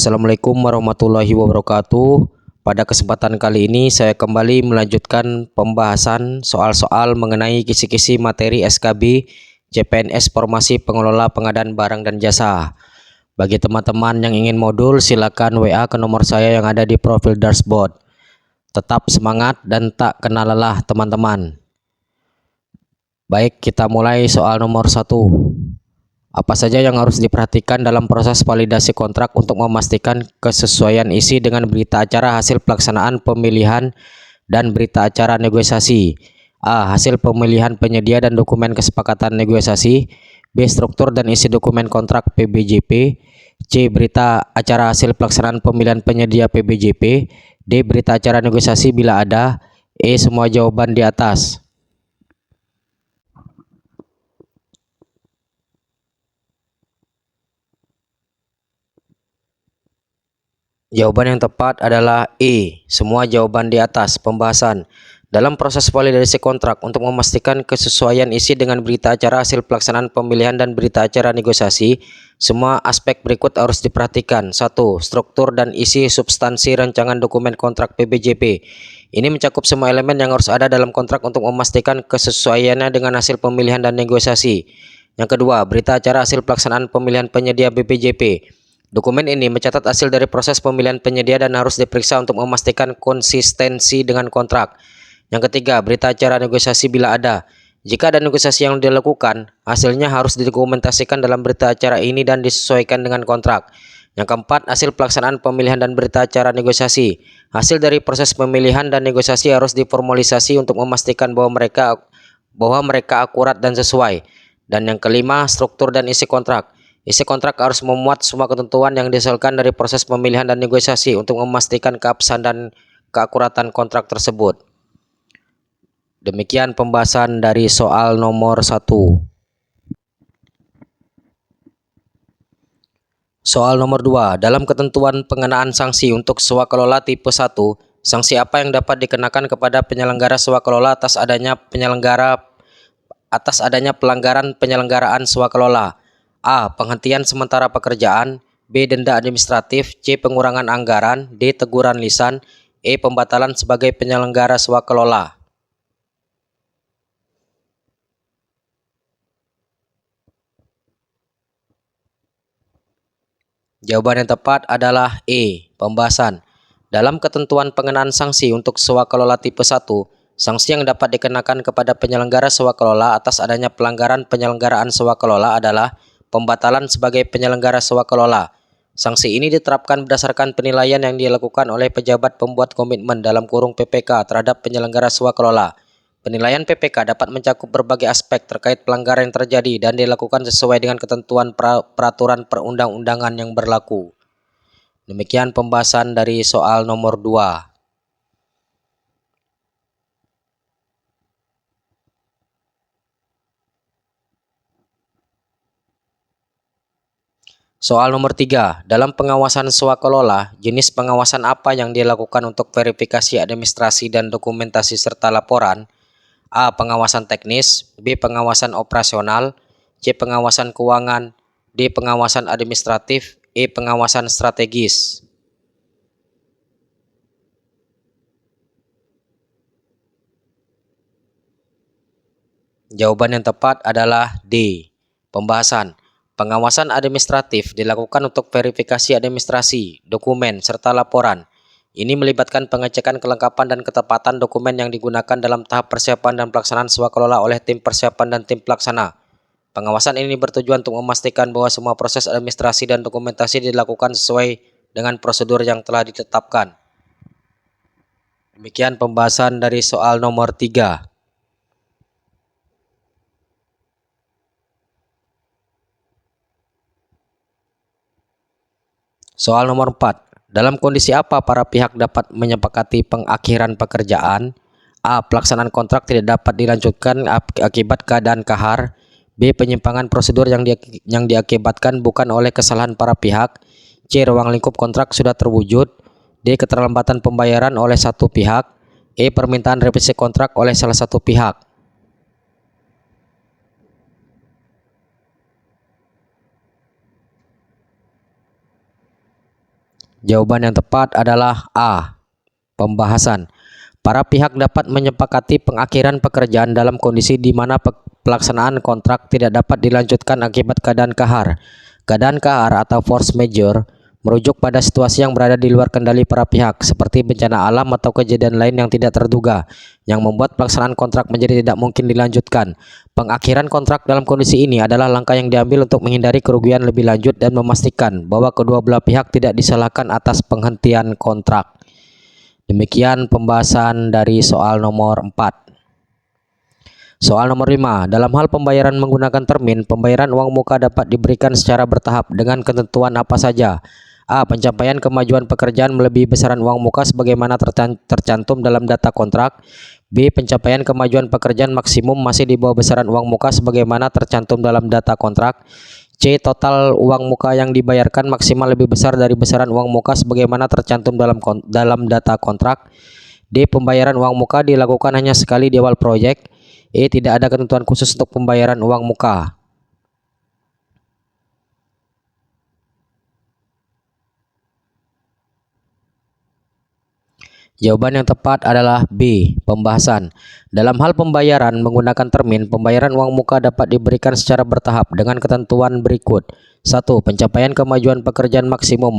Assalamualaikum warahmatullahi wabarakatuh. Pada kesempatan kali ini saya kembali melanjutkan pembahasan soal-soal mengenai kisi-kisi materi SKB CPNS Formasi Pengelola Pengadaan Barang dan Jasa. Bagi teman-teman yang ingin modul, silakan WA ke nomor saya yang ada di profil dashboard. Tetap semangat dan tak kenal lelah teman-teman. Baik, kita mulai soal nomor 1. Apa saja yang harus diperhatikan dalam proses validasi kontrak untuk memastikan kesesuaian isi dengan berita acara hasil pelaksanaan pemilihan dan berita acara negosiasi? A. Hasil pemilihan penyedia dan dokumen kesepakatan negosiasi. B. Struktur dan isi dokumen kontrak PBJP. C. Berita acara hasil pelaksanaan pemilihan penyedia PBJP. D. Berita acara negosiasi bila ada. E. Semua jawaban di atas. Jawaban yang tepat adalah E. Semua jawaban di atas. Pembahasan. Dalam proses validasi kontrak untuk memastikan kesesuaian isi dengan berita acara hasil pelaksanaan pemilihan dan berita acara negosiasi, semua aspek berikut harus diperhatikan. 1. Struktur dan isi substansi rancangan dokumen kontrak PBJP. Ini mencakup semua elemen yang harus ada dalam kontrak untuk memastikan kesesuaiannya dengan hasil pemilihan dan negosiasi. Yang kedua, berita acara hasil pelaksanaan pemilihan penyedia BPJP. Dokumen ini mencatat hasil dari proses pemilihan penyedia dan harus diperiksa untuk memastikan konsistensi dengan kontrak. Yang ketiga, berita acara negosiasi bila ada. Jika ada negosiasi yang dilakukan, hasilnya harus didokumentasikan dalam berita acara ini dan disesuaikan dengan kontrak. Yang keempat, hasil pelaksanaan pemilihan dan berita acara negosiasi. Hasil dari proses pemilihan dan negosiasi harus diformalisasi untuk memastikan bahwa mereka akurat dan sesuai. Dan yang kelima, struktur dan isi kontrak. Isi kontrak harus memuat semua ketentuan yang dihasilkan dari proses pemilihan dan negosiasi untuk memastikan keabsahan dan keakuratan kontrak tersebut. Demikian pembahasan dari soal nomor 1. Soal nomor 2. Dalam ketentuan pengenaan sanksi untuk swakelola tipe 1, sanksi apa yang dapat dikenakan kepada penyelenggara swakelola atas adanya pelanggaran penyelenggaraan swakelola? A. Penghentian sementara pekerjaan. B. Denda administratif. C. Pengurangan anggaran. D. Teguran lisan. E. Pembatalan sebagai penyelenggara swakelola. Jawaban yang tepat adalah E. Pembahasan. Dalam ketentuan pengenaan sanksi untuk swakelola tipe 1, sanksi yang dapat dikenakan kepada penyelenggara swakelola atas adanya pelanggaran penyelenggaraan swakelola adalah pembatalan sebagai penyelenggara swakelola. Sanksi ini diterapkan berdasarkan penilaian yang dilakukan oleh pejabat pembuat komitmen (PPK) terhadap penyelenggara swakelola. Penilaian PPK dapat mencakup berbagai aspek terkait pelanggaran yang terjadi dan dilakukan sesuai dengan ketentuan peraturan perundang-undangan yang berlaku. Demikian pembahasan dari soal nomor 2. Soal nomor 3. Dalam pengawasan swakelola, jenis pengawasan apa yang dilakukan untuk verifikasi administrasi dan dokumentasi serta laporan? A. Pengawasan teknis. B. Pengawasan operasional. C. Pengawasan keuangan. D. Pengawasan administratif. E. Pengawasan strategis. Jawaban yang tepat adalah D. Pembahasan. Pengawasan administratif dilakukan untuk verifikasi administrasi, dokumen, serta laporan. Ini melibatkan pengecekan kelengkapan dan ketepatan dokumen yang digunakan dalam tahap persiapan dan pelaksanaan swakelola oleh tim persiapan dan tim pelaksana. Pengawasan ini bertujuan untuk memastikan bahwa semua proses administrasi dan dokumentasi dilakukan sesuai dengan prosedur yang telah ditetapkan. Demikian pembahasan dari soal nomor 3. Soal nomor 4. Dalam kondisi apa para pihak dapat menyepakati pengakhiran pekerjaan? A. Pelaksanaan kontrak tidak dapat dilanjutkan akibat keadaan kahar. B. Penyimpangan prosedur yang diakibatkan bukan oleh kesalahan para pihak. C. Ruang lingkup kontrak sudah terwujud. D. Keterlambatan pembayaran oleh satu pihak. E. Permintaan revisi kontrak oleh salah satu pihak. Jawaban yang tepat adalah A. Pembahasan. Para pihak dapat menyepakati pengakhiran pekerjaan dalam kondisi di mana pelaksanaan kontrak tidak dapat dilanjutkan akibat keadaan kahar. Keadaan kahar atau force majeure merujuk pada situasi yang berada di luar kendali para pihak, seperti bencana alam atau kejadian lain yang tidak terduga, yang membuat pelaksanaan kontrak menjadi tidak mungkin dilanjutkan. Pengakhiran kontrak dalam kondisi ini adalah langkah yang diambil untuk menghindari kerugian lebih lanjut dan memastikan bahwa kedua belah pihak tidak disalahkan atas penghentian kontrak. Demikian pembahasan dari soal nomor 4. Soal nomor 5. Dalam hal pembayaran menggunakan termin, pembayaran uang muka dapat diberikan secara bertahap dengan ketentuan apa saja? A. Pencapaian kemajuan pekerjaan melebihi besaran uang muka sebagaimana tercantum dalam data kontrak. B. Pencapaian kemajuan pekerjaan maksimum masih di bawah besaran uang muka sebagaimana tercantum dalam data kontrak. C. Total uang muka yang dibayarkan maksimal lebih besar dari besaran uang muka sebagaimana tercantum dalam data kontrak. D. Pembayaran uang muka dilakukan hanya sekali di awal proyek. E. Tidak ada ketentuan khusus untuk pembayaran uang muka. Jawaban yang tepat adalah B. Pembahasan. Dalam hal pembayaran menggunakan termin, pembayaran uang muka dapat diberikan secara bertahap dengan ketentuan berikut. 1. Pencapaian kemajuan pekerjaan maksimum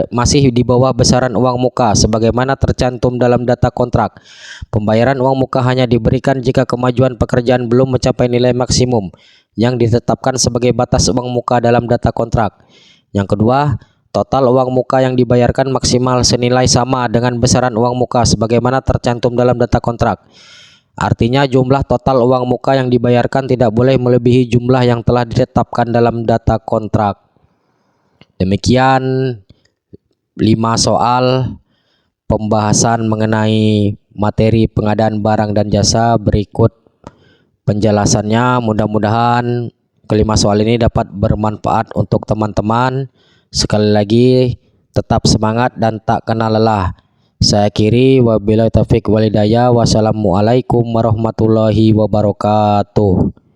masih di bawah besaran uang muka sebagaimana tercantum dalam data kontrak. Pembayaran uang muka hanya diberikan jika kemajuan pekerjaan belum mencapai nilai maksimum yang ditetapkan sebagai batas uang muka dalam data kontrak. Yang kedua, total uang muka yang dibayarkan maksimal senilai sama dengan besaran uang muka sebagaimana tercantum dalam data kontrak. Artinya jumlah total uang muka yang dibayarkan tidak boleh melebihi jumlah yang telah ditetapkan dalam data kontrak. Demikian 5 soal pembahasan mengenai materi pengadaan barang dan jasa. Berikut penjelasannya. Mudah-mudahan kelima soal ini dapat bermanfaat untuk teman-teman. Sekali lagi, tetap semangat dan tak kenal lelah. Saya akhiri, wabillahi taufiq walhidayah. Wassalamualaikum warahmatullahi wabarakatuh.